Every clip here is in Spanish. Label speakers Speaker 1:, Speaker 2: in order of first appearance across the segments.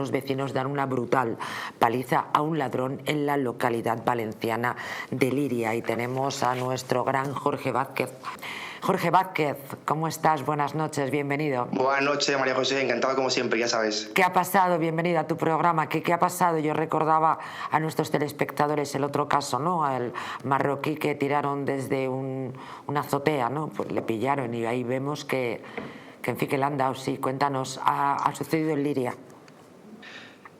Speaker 1: unos vecinos dan una brutal paliza a un ladrón en la localidad valenciana de Liria. Y tenemos a nuestro gran Jorge Vázquez. Jorge Vázquez, ¿cómo estás? Buenas noches, bienvenido.
Speaker 2: Buenas noches, María José, encantado como siempre, ya sabes.
Speaker 1: ¿Qué ha pasado? Bienvenida a tu programa. ¿Qué ha pasado? Yo recordaba a nuestros telespectadores el otro caso, ¿no? Al marroquí que tiraron desde una azotea, ¿no? Pues le pillaron y ahí vemos que en fin, que le han dado. Sí, cuéntanos, ha sucedido en Liria.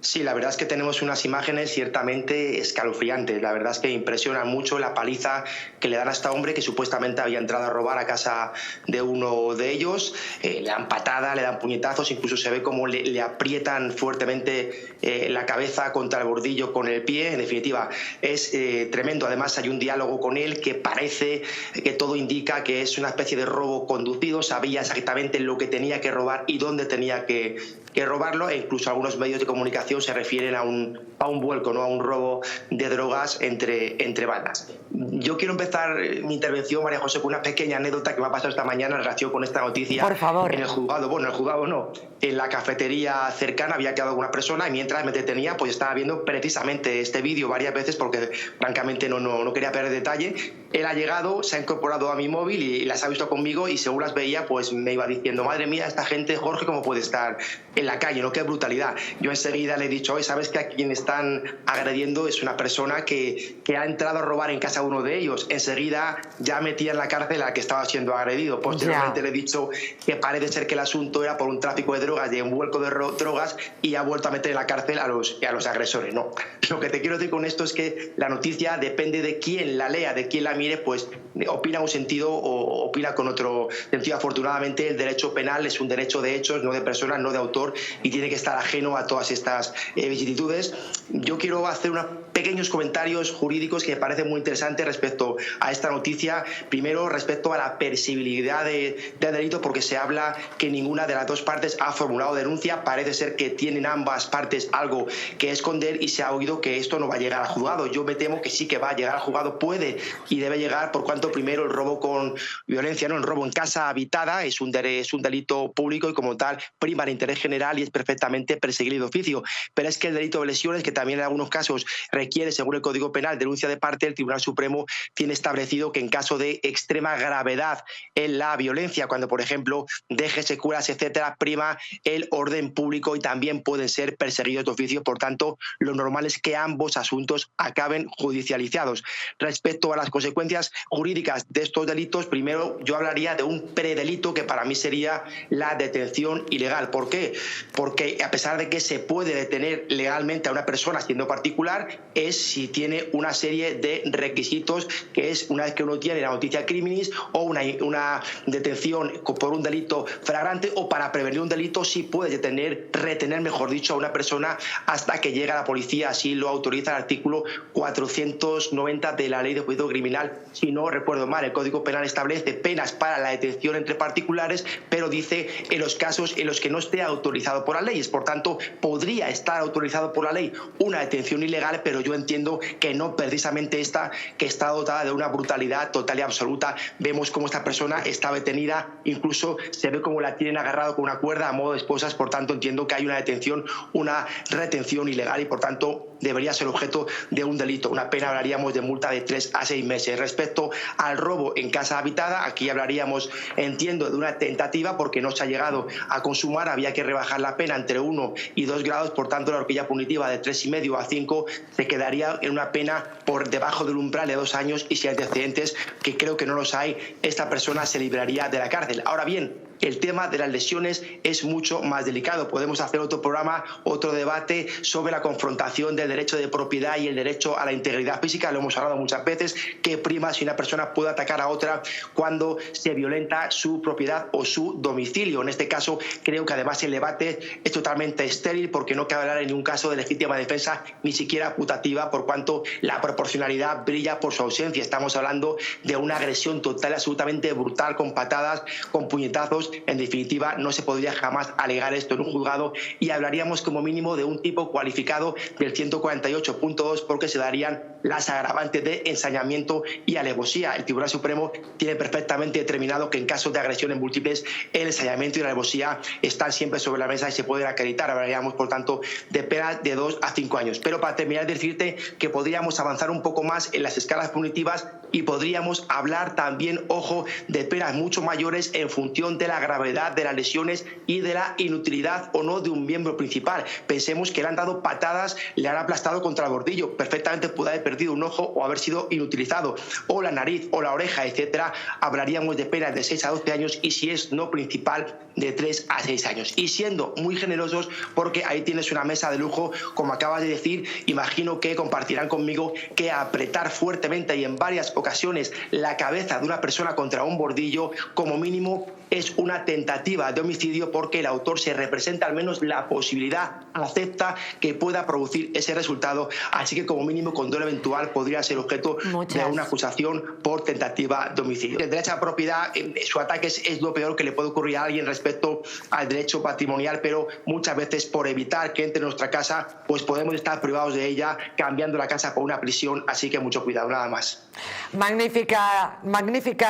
Speaker 2: Sí, la verdad es que tenemos unas imágenes ciertamente escalofriantes. La verdad es que impresiona mucho la paliza que le dan a este hombre que supuestamente había entrado a robar a casa de uno de ellos. Le dan patada, le dan puñetazos, incluso se ve cómo le aprietan fuertemente la cabeza contra el bordillo con el pie. En definitiva, es tremendo. Además, hay un diálogo con él que parece que todo indica que es una especie de robo conducido. Sabía exactamente lo que tenía que robar y dónde tenía que robarlo, e incluso algunos medios de comunicación se refieren a un vuelco, ¿no? A un robo de drogas entre bandas. Yo quiero empezar mi intervención, María José, con una pequeña anécdota que me ha pasado esta mañana en relación con esta noticia.
Speaker 1: Por favor.
Speaker 2: En el juzgado, bueno, en el juzgado no, en la cafetería cercana había quedado alguna persona y mientras me detenía pues estaba viendo precisamente este vídeo varias veces porque francamente no quería perder detalle. Él ha llegado, se ha incorporado a mi móvil y las ha visto conmigo y según las veía pues me iba diciendo, madre mía, esta gente, Jorge, ¿cómo puede estar en la calle? ¿No? Qué brutalidad. Yo enseguida le he dicho, oye, ¿sabes que a quien están agrediendo es una persona que ha entrado a robar en casa de uno de ellos? Enseguida ya metía en la cárcel al que estaba siendo agredido. Posteriormente le he dicho que parece ser que el asunto era por un tráfico de drogas, de un vuelco de drogas, y ha vuelto a meter en la cárcel a los agresores. No. Lo que te quiero decir con esto es que la noticia depende de quién la lea, de quién la mire, pues opina un sentido o opina con otro sentido. Afortunadamente el derecho penal es un derecho de hechos, no de personas, no de autor, y tiene que estar ajeno a todas estas vicisitudes. Yo quiero hacer unos pequeños comentarios jurídicos que me parecen muy interesantes respecto a esta noticia. Primero, respecto a la percibilidad de delito, porque se habla que ninguna de las dos partes ha formulado denuncia. Parece ser que tienen ambas partes algo que esconder y se ha oído que esto no va a llegar al juzgado. Yo me temo que sí que va a llegar al juzgado, puede y debe llegar, por cuanto primero el robo con violencia, ¿no? El robo en casa habitada es un delito público y como tal prima el interés general y es perfectamente perseguible de oficio. Pero es que el delito de lesiones, que también en algunos casos requiere, según el Código Penal, denuncia de parte, el Tribunal Supremo tiene establecido que en caso de extrema gravedad en la violencia, cuando por ejemplo deje secuelas, etcétera, prima el orden público y también pueden ser perseguidos de oficio. Por tanto, lo normal es que ambos asuntos acaben judicializados. Respecto a las consecuencias jurídicas de estos delitos, primero yo hablaría de un predelito que para mí sería la detención ilegal. ¿Por qué? Porque a pesar de que se puede detener legalmente a una persona siendo particular, es si tiene una serie de requisitos, que es una vez que uno tiene la noticia criminis o una detención por un delito flagrante, o para prevenir un delito sí puede retener, mejor dicho, a una persona hasta que llega la policía. Así lo autoriza el artículo 490 de la Ley de Juicio Criminal. Si no recuerdo mal, el Código Penal establece penas para la detención entre particulares, pero dice en los casos en los que no esté autorizado por las leyes. Por tanto, podría estar autorizado por la ley una detención ilegal, pero yo entiendo que no precisamente esta, que está dotada de una brutalidad total y absoluta. Vemos cómo esta persona está detenida, incluso se ve cómo la tienen agarrado con una cuerda a modo de esposas. Por tanto, entiendo que hay una detención, una retención ilegal y por tanto debería ser objeto de un delito. Una pena, hablaríamos de multa de 3 a 6 meses. Respecto al robo en casa habitada, aquí hablaríamos, entiendo, de una tentativa porque no se ha llegado a consumar. Había que rebajar la pena entre 1 y 2 grados, por tanto la horquilla punitiva de 3,5 a 5 se quedaría en una pena por debajo del umbral de 2 años, y si hay antecedentes, que creo que no los hay, esta persona se libraría de la cárcel. Ahora bien, el tema de las lesiones es mucho más delicado. Podemos hacer otro programa, otro debate sobre la confrontación del derecho de propiedad y el derecho a la integridad física. Lo hemos hablado muchas veces, que prima si una persona puede atacar a otra cuando se violenta su propiedad o su domicilio. En este caso, creo que además el debate es totalmente estéril porque no cabe hablar en ningún caso de legítima defensa, ni siquiera putativa, por cuanto la proporcionalidad brilla por su ausencia. Estamos hablando de una agresión total, absolutamente brutal, con patadas, con puñetazos, delitos. En definitiva, no se podría jamás alegar esto en un juzgado y hablaríamos como mínimo de un tipo cualificado del 148.2 porque se darían las agravantes de ensañamiento y alevosía. El Tribunal Supremo tiene perfectamente determinado que en casos de agresiones múltiples el ensañamiento y la alevosía están siempre sobre la mesa y se pueden acreditar. Hablaríamos, por tanto, de penas de 2 a 5 años. Pero para terminar, decirte que podríamos avanzar un poco más en las escalas punitivas y podríamos hablar también, ojo, de penas mucho mayores en función de la gravedad de las lesiones y de la inutilidad o no de un miembro principal. Pensemos que le han dado patadas, le han aplastado contra el bordillo, perfectamente puede haber perdido un ojo o haber sido inutilizado, o la nariz o la oreja, etcétera. Hablaríamos de penas de 6 a 12 años y si es no principal, de 3 a 6 años. Y siendo muy generosos, porque ahí tienes una mesa de lujo, como acabas de decir, imagino que compartirán conmigo que apretar fuertemente y en varias ocasiones la cabeza de una persona contra un bordillo, como mínimo es una tentativa de homicidio porque el autor se representa al menos la posibilidad, acepta que pueda producir ese resultado, así que como mínimo con dolo eventual podría ser objeto de una acusación por tentativa de homicidio. El derecho a la propiedad, su ataque es lo peor que le puede ocurrir a alguien respecto al derecho patrimonial, pero muchas veces por evitar que entre en nuestra casa, pues podemos estar privados de ella, cambiando la casa por una prisión, así que mucho cuidado, nada más.
Speaker 1: Magnífica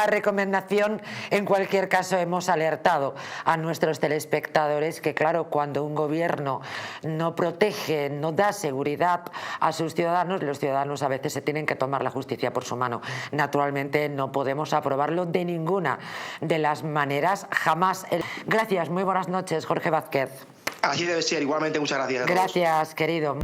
Speaker 1: recomendación. En cualquier caso, hemos alertado a nuestros telespectadores que, claro, cuando un gobierno no protege, no da seguridad a sus ciudadanos, los ciudadanos a veces se tienen que tomar la justicia por su mano. Naturalmente no podemos aprobarlo de ninguna de las maneras, jamás. Gracias, muy buenas noches, Jorge Vázquez.
Speaker 2: Así debe ser, igualmente muchas gracias.
Speaker 1: Gracias, querido.